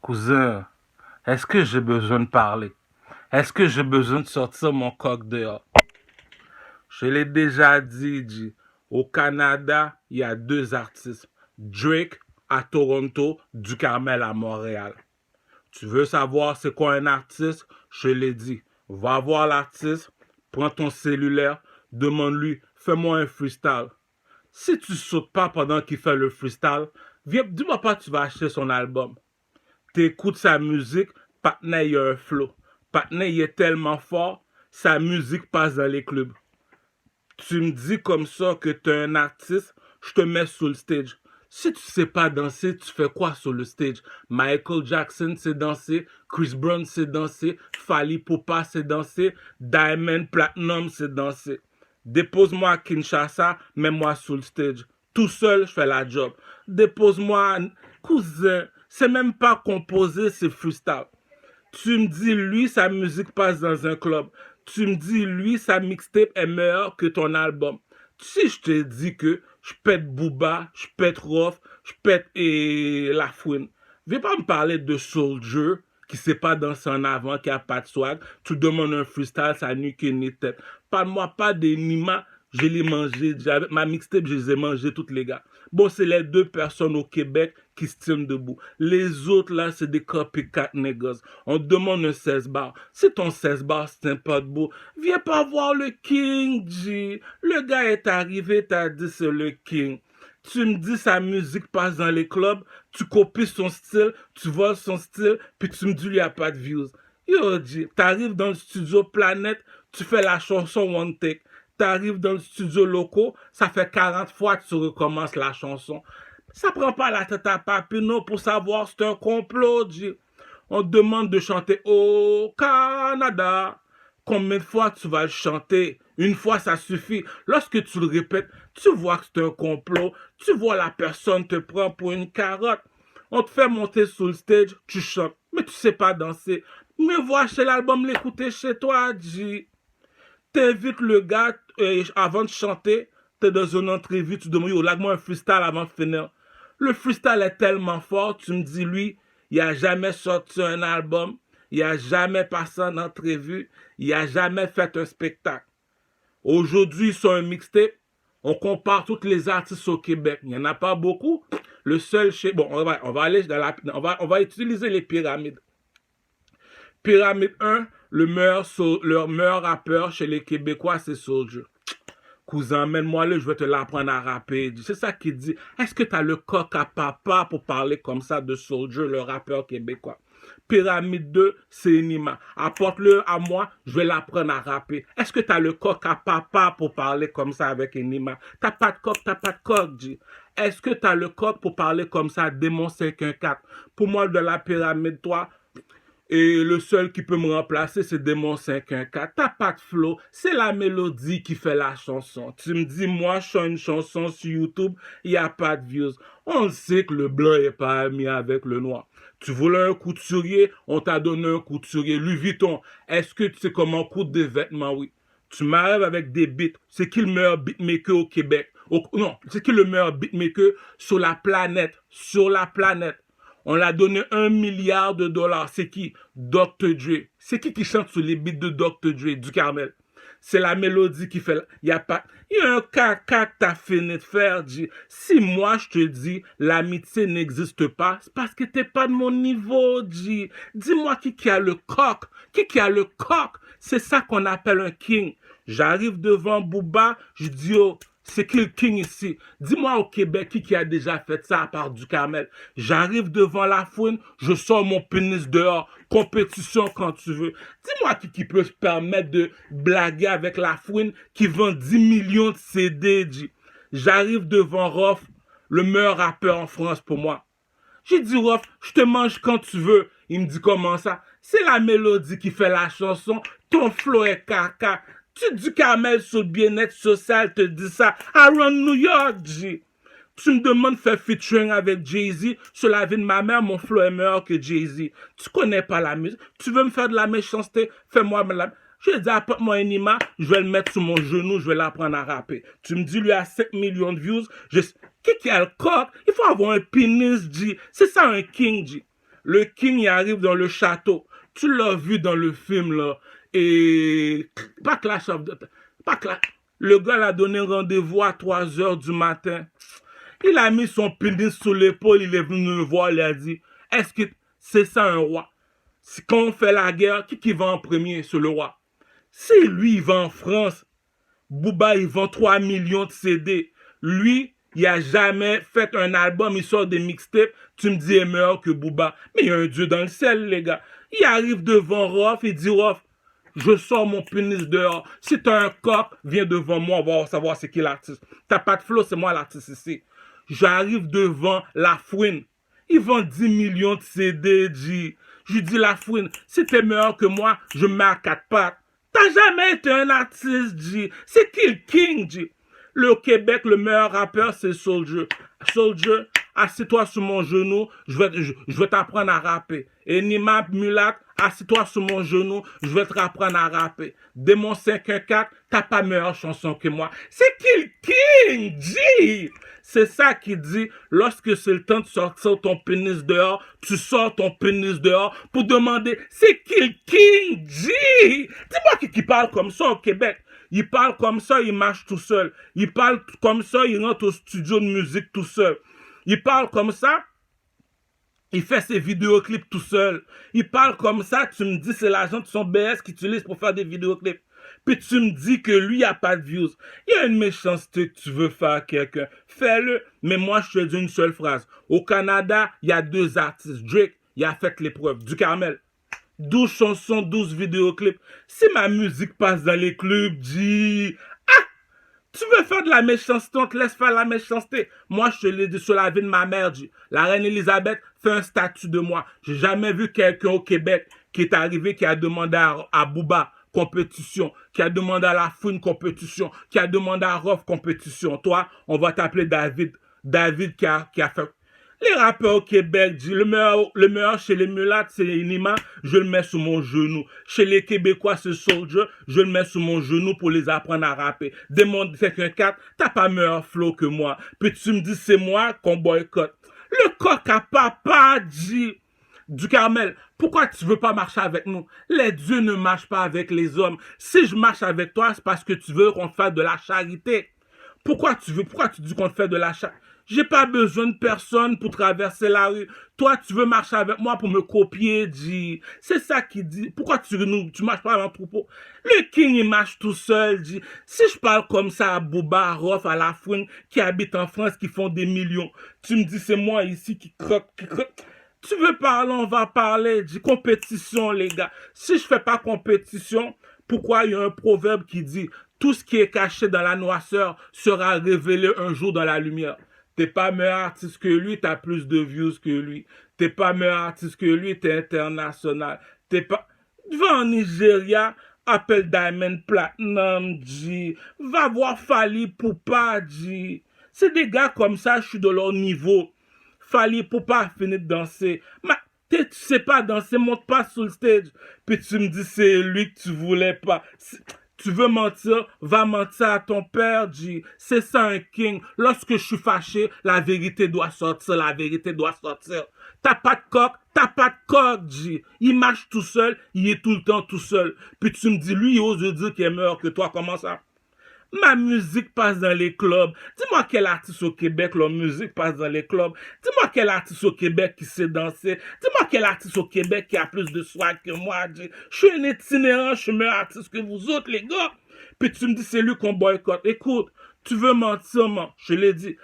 Cousin, est-ce que j'ai besoin de parler? Est-ce que j'ai besoin de sortir mon coq dehors? Je l'ai déjà dit, G. Au Canada, il y a deux artistes. Drake à Toronto, Ducarmel à Montréal. Tu veux savoir c'est quoi un artiste? Je l'ai dit. Va voir l'artiste, prends ton cellulaire, demande-lui, fais-moi un freestyle. Si tu sautes pas pendant qu'il fait le freestyle, viens, dis-moi pas que tu vas acheter son album. T'écoutes sa musique, Patnais il a un flow. Patnais il est tellement fort, sa musique passe dans les clubs. Tu me dis comme ça que t'es un artiste, je te mets sur le stage. Si tu sais pas danser, tu fais quoi sur le stage? Michael Jackson sait danser, Chris Brown sait danser, Fally Ipupa sait danser, Diamond Platinum sait danser. Dépose-moi à Kinshasa, mets-moi sur le stage. Tout seul, je fais la job. Dépose-moi, cousin, c'est même pas composé, c'est freestyle. Tu me dis, lui, sa musique passe dans un club. Tu me dis, lui, sa mixtape est meilleure que ton album. Si je te dis que je pète Booba, je pète Rof, je pète La Fouine, viens pas me parler de Soulja qui sait pas danser en avant, qui a pas de swag. Tu demandes un freestyle, ça nuque ni tête. Parle-moi pas des Nima, je les mangé. Avec ma mixtape, je les ai mangés toutes les gars. Bon, c'est les deux personnes au Québec qui se tiennent debout. Les autres, là, c'est des copycat niggas. On demande un 16 bars. Si ton 16 bars se tient pas debout, viens pas voir le King, G. Le gars est arrivé, t'as dit c'est le King. Tu me dis sa musique passe dans les clubs, tu copies son style, tu voles son style, puis tu me dis il n'y a pas de views. Yo, G, t'arrives dans le studio Planète, tu fais la chanson One Take. T'arrives dans le studio loco, ça fait 40 fois que tu recommences la chanson. Ça prend pas la tête à Papineau pour savoir si c'est un complot, G. On te demande de chanter au Canada. Combien de fois tu vas le chanter? Une fois, ça suffit. Lorsque tu le répètes, tu vois que c'est un complot. Tu vois la personne te prend pour une carotte. On te fait monter sur le stage, tu chantes, mais tu sais pas danser. Mais vois acheter l'album, l'écouter chez toi, G. T'invites le gars avant de chanter, t'es dans une entrevue, tu demandes, yo, lâche-moi un freestyle avant de finir. Le freestyle est tellement fort, tu me dis, lui, il a jamais sorti un album, il a jamais passé en entrevue, il a jamais fait un spectacle. Aujourd'hui, sur un mixtape, on compare tous les artistes au Québec. Il n'y en a pas beaucoup. Le seul chez... Bon, on va aller dans la... On va utiliser les pyramides. Pyramide 1, leur meilleur rappeur chez les Québécois, c'est Soulja. Cousin, mène-moi là, je vais te l'apprendre à rapper. C'est ça qu'il dit. Est-ce que tu as le coq à papa pour parler comme ça de Soulja, le rappeur québécois? Pyramide 2, c'est Enima. Apporte-le à moi, je vais l'apprendre à rapper. Est-ce que tu as le coq à papa pour parler comme ça avec Enima? T'as pas de coq, t'as pas de coq, G. Est-ce que tu as le coq pour parler comme ça, Démon 514? Pour moi, de la pyramide 3, et le seul qui peut me remplacer, c'est Démon 514. T'as pas de flow, c'est la mélodie qui fait la chanson. Tu me dis, moi, je chante une chanson sur YouTube, il n'y a pas de views. On sait que le blanc n'est pas ami avec le noir. Tu voulais un couturier, on t'a donné un couturier. Louis Vuitton, est-ce que tu sais comment coudre des vêtements? Oui. Tu m'arrives avec des beats. C'est qui le meilleur beatmaker au Québec? Non, c'est qui le meilleur beatmaker sur la planète? Sur la planète. On l'a donné 1 milliard de dollars. C'est qui? Dr. Dre. C'est qui chante sur les beats de Dr. Dre, Ducarmel? C'est la mélodie qui fait... Il y a pas... Il y a un caca que t'as fini de faire, G. Si moi, je te dis, l'amitié n'existe pas, c'est parce que t'es pas de mon niveau, G. Dis-moi qui a le coq. Qui a le coq? C'est ça qu'on appelle un king. J'arrive devant Booba, je dis, oh, c'est qui le king ici? Dis-moi au Québec qui a déjà fait ça à part Ducarmel. J'arrive devant La Fouine, je sors mon pénis dehors. Compétition quand tu veux. Dis-moi qui peut se permettre de blaguer avec La Fouine qui vend 10 millions de CD. J'arrive devant Rof, le meilleur rappeur en France pour moi. J'ai dit, Rof, je te mange quand tu veux. Il me dit, comment ça? C'est la mélodie qui fait la chanson. Ton flow est caca. Tu dis Carmel sur le bien-être social te dit ça. Around New York, G. Tu me demandes de faire featuring avec Jay-Z. Sur la vie de ma mère, mon flow est meilleur que Jay-Z. Tu connais pas la musique. Tu veux me faire de la méchanceté? Fais-moi la... Je dis, apporte-moi un ima, je vais le mettre sur mon genou, je vais l'apprendre à rapper. Tu me dis, lui a 5 millions de views. Qui a le coq? Il faut avoir un pénis, G. C'est ça un king, G. Le King il arrive dans le château. Tu l'as vu dans le film, là. Et pas Clash of the... Pas Clash. Le gars l'a donné rendez-vous à 3 heures du matin. Il a mis son pénis sur l'épaule, il est venu le voir, il a dit, est-ce que c'est ça un roi? Quand on fait la guerre, qui va en premier sur le roi? Si lui, il va en France, Booba, il vend 3 millions de CD. Lui, il a jamais fait un album, il sort des mixtapes. Tu me dis, il est meilleur que Booba. Mais il y a un Dieu dans le ciel, les gars. Il arrive devant Rof, il dit, Rof, je sors mon pénis dehors. Si t'as un coq, viens devant moi, on va savoir c'est qui l'artiste. T'as pas de flow, c'est moi l'artiste ici. J'arrive devant La Fouine. Il vend 10 millions de CD, G. Je lui dis, La Fouine, si t'es meilleur que moi, je me mets à 4 pattes. T'as jamais été un artiste, G. C'est qui le King, G? Le Québec, le meilleur rappeur, c'est Soulja. Soulja, assieds-toi sur mon genou, je vais t'apprendre à rapper. Et Nima Mulat, assieds-toi sur mon genou, je vais te apprendre à rapper. Démon 514, t'as pas meilleure chanson que moi. C'est qui le King, G? C'est ça qui dit, lorsque c'est le temps de sortir ton pénis dehors, tu sors ton pénis dehors pour demander, c'est qui le King, G? Dis-moi qui parle comme ça au Québec. Il parle comme ça, il marche tout seul. Il parle comme ça, il rentre au studio de musique tout seul. Il parle comme ça, il fait ses vidéoclips tout seul. Il parle comme ça, tu me dis c'est l'agent de son BS qu'il utilise pour faire des vidéoclips. Puis tu me dis que lui, il n'a pas de views. Il y a une méchanceté que tu veux faire à quelqu'un. Fais-le. Mais moi, je te dis une seule phrase. Au Canada, il y a 2 artistes. Drake, il a fait l'épreuve. Du Carmel. 12 chansons, 12 vidéoclips. Si ma musique passe dans les clubs, dis... Ah! Tu veux faire de la méchanceté, on te laisse faire la méchanceté. Moi, je te l'ai dit sur la vie de ma mère, dis. La reine Elisabeth fait un statut de moi. J'ai jamais vu quelqu'un au Québec qui est arrivé, qui a demandé à Booba compétition, qui a demandé à La Fouine compétition, qui a demandé à Rof compétition. Toi, on va t'appeler David. David qui a fait... Les rappeurs au Québec, le meilleur chez les mulattes, c'est Nima, je le mets sous mon genou. Chez les Québécois, c'est Soulja, je le mets sous mon genou pour les apprendre à rapper. Démon 514, t'as pas meilleur flow que moi. Puis tu me dis, c'est moi qu'on boycotte. Le coq à papa dit... Du Carmel, pourquoi tu veux pas marcher avec nous? Les dieux ne marchent pas avec les hommes. Si je marche avec toi, c'est parce que tu veux qu'on te fasse de la charité. Pourquoi tu dis qu'on te fait de la charité? J'ai pas besoin de personne pour traverser la rue. Toi, tu veux marcher avec moi pour me copier, dit. C'est ça qui dit. Pourquoi tu marches pas avec un troupeau? Le King, il marche tout seul, dit. Si je parle comme ça à Booba, à Rof, à La Fouine, qui habitent en France, qui font des millions, tu me dis, c'est moi ici qui croque. Tu veux parler, on va parler, dit compétition, les gars. Si je fais pas compétition, pourquoi il y a un proverbe qui dit, tout ce qui est caché dans la noirceur sera révélé un jour dans la lumière. T'es pas meilleur artiste que lui, t'as plus de views que lui. T'es pas meilleur artiste que lui, t'es international. T'es pas... Va en Nigeria, appelle Diamond Platinum, G. Va voir Fally Poupa, G. C'est des gars comme ça, je suis de leur niveau. Fally Poupa finir de danser. Mais tu sais pas danser, monte pas sur le stage. Puis tu me dis, c'est lui que tu voulais pas. Tu veux mentir, va mentir à ton père, G. C'est ça un king. Lorsque je suis fâché, la vérité doit sortir, la vérité doit sortir. T'as pas de coq, G. Il marche tout seul, il est tout le temps tout seul. Puis tu me dis, lui, il ose dire qu'il est meilleur que toi, comment ça? Ma musique passe dans les clubs. Dis-moi quel artiste au Québec, leur musique passe dans les clubs. Dis-moi quel artiste au Québec qui sait danser. Dis-moi quel artiste au Québec qui a plus de swag que moi. Je suis un itinérant, je suis meilleur artiste que vous autres, les gars. Puis tu me dis, c'est lui qu'on boycotte. Écoute, tu veux mentir, man. Je l'ai dit.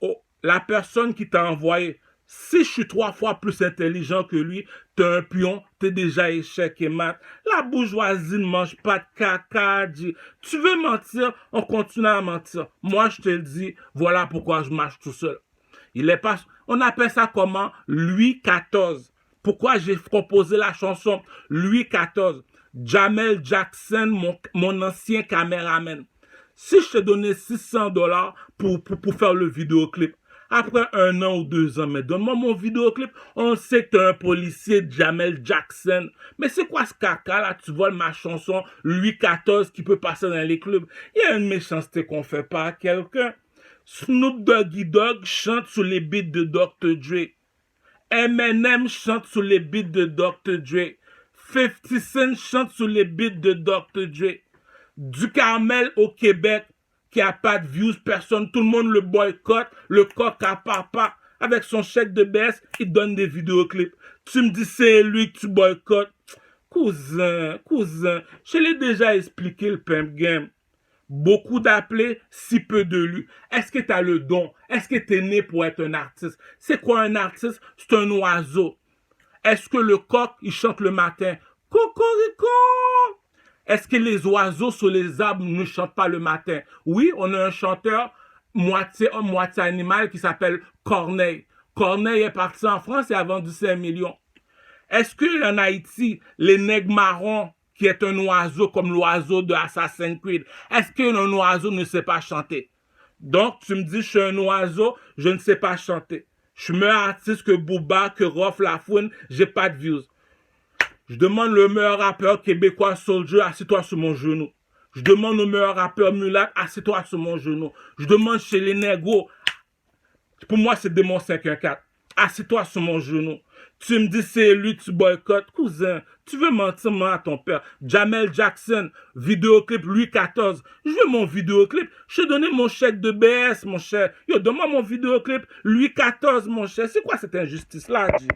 Oh, la personne qui t'a envoyé, si je suis 3 fois plus intelligent que lui, t'es un pion, t'es déjà échec et mat. La bourgeoisie ne mange pas de caca, dit. Tu veux mentir, on continue à mentir. Moi, je te le dis, voilà pourquoi je marche tout seul. Il est pas... On appelle ça comment? Louis XIV. Pourquoi j'ai proposé la chanson Louis XIV? Jamel Jackson, mon ancien caméraman. Si je te donnais $600 pour faire le vidéoclip, après 1 an ou 2 ans, mais donne-moi mon vidéoclip. On sait que t'es un policier, Jamel Jackson. Mais c'est quoi ce caca là? Tu voles ma chanson Louis XIV qui peut passer dans les clubs. Il y a une méchanceté qu'on fait pas à quelqu'un. Snoop Doggy Dogg chante sur les beats de Dr. Dre. Eminem chante sur les beats de Dr. Dre. 50 Cent chante sur les beats de Dr. Dre. Du Carmel au Québec, qui a pas de views, personne, tout le monde le boycotte, le coq à papa, avec son chèque de baisse, il donne des vidéoclips. Tu me dis c'est lui que tu boycottes. Cousin, je l'ai déjà expliqué le pimp game. Beaucoup d'appelés, si peu de lus. Est-ce que tu as le don? Est-ce que tu es né pour être un artiste? C'est quoi un artiste? C'est un oiseau. Est-ce que le coq, il chante le matin? Cocorico! Est-ce que les oiseaux sur les arbres ne chantent pas le matin? Oui, on a un chanteur moitié homme, moitié animal qui s'appelle Corneille. Corneille est parti en France et a vendu 5 millions. Est-ce qu'en Haïti, les nègres marrons, qui est un oiseau comme l'oiseau de Assassin's Creed, est-ce qu'un oiseau ne sait pas chanter? Donc, tu me dis, je suis un oiseau, je ne sais pas chanter. Je suis meilleur artiste que Booba, que Rof Lafouine, j'ai pas de views. Je demande le meilleur rappeur québécois Soulja, assieds-toi sur mon genou. Je demande au meilleur rappeur Mulat, assieds-toi sur mon genou. Je demande chez les négros, pour moi c'est Démon 514, assieds-toi sur mon genou. Tu me dis c'est lui, tu boycottes. Cousin, tu veux mentir moi à ton père. Jamel Jackson, vidéoclip Louis XIV. Je veux mon vidéoclip. Je t'ai donné mon chèque de BS, mon cher. Yo, donne-moi mon vidéoclip Louis XIV, mon cher. C'est quoi cette injustice-là, dit?